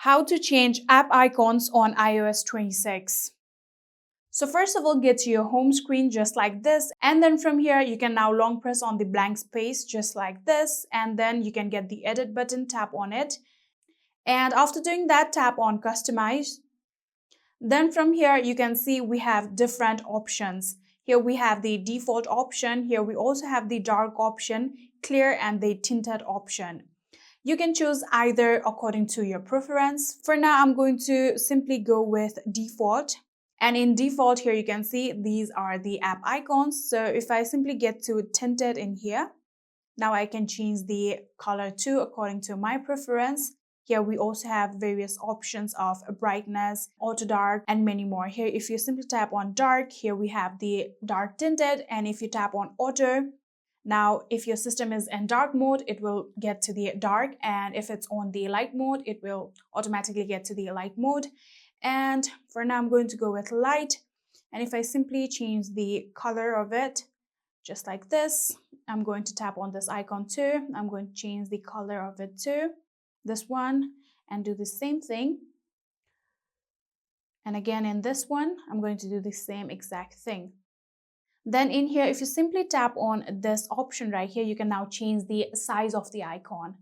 How to change app icons on iOS 26. So first of all, get to your home screen just like this, and then from here you can now long press on the blank space just like this, and then you can get the edit button, tap on it, and after doing that, tap on customize. Then from here you can see we have different options. Here we have the default option, here we also have the dark option, clear, and the tinted option. You can choose either according to your preference. For now, I'm going to simply go with default. And in default here, you can see these are the app icons. So if I simply get to tinted in here, now I can change the color to according to my preference. Here we also have various options of brightness, auto dark, and many more. Here, if you simply tap on dark, here we have the dark tinted. And if you tap on auto, now, if your system is in dark mode, it will get to the dark, and if it's on the light mode, it will automatically get to the light mode. And for now, I'm going to go with light. And if I simply change the color of it, just like this, I'm going to tap on this icon too. I'm going to change the color of it to this one and do the same thing. And again, in this one, I'm going to do the same exact thing. Then in here, if you simply tap on this option right here, you can now change the size of the icon.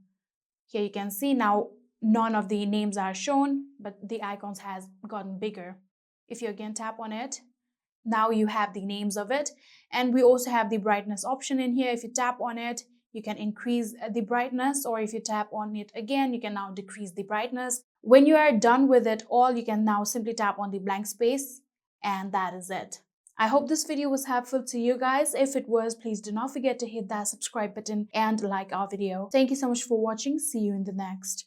Here you can see now none of the names are shown, but the icons has gotten bigger. If you again tap on it, now you have the names of it. And we also have the brightness option in here. If you tap on it, you can increase the brightness, or if you tap on it again, you can now decrease the brightness. When you are done with it all, you can now simply tap on the blank space, and that is it. I hope this video was helpful to you guys. If it was, please do not forget to hit that subscribe button and like our video. Thank you so much for watching. See you in the next.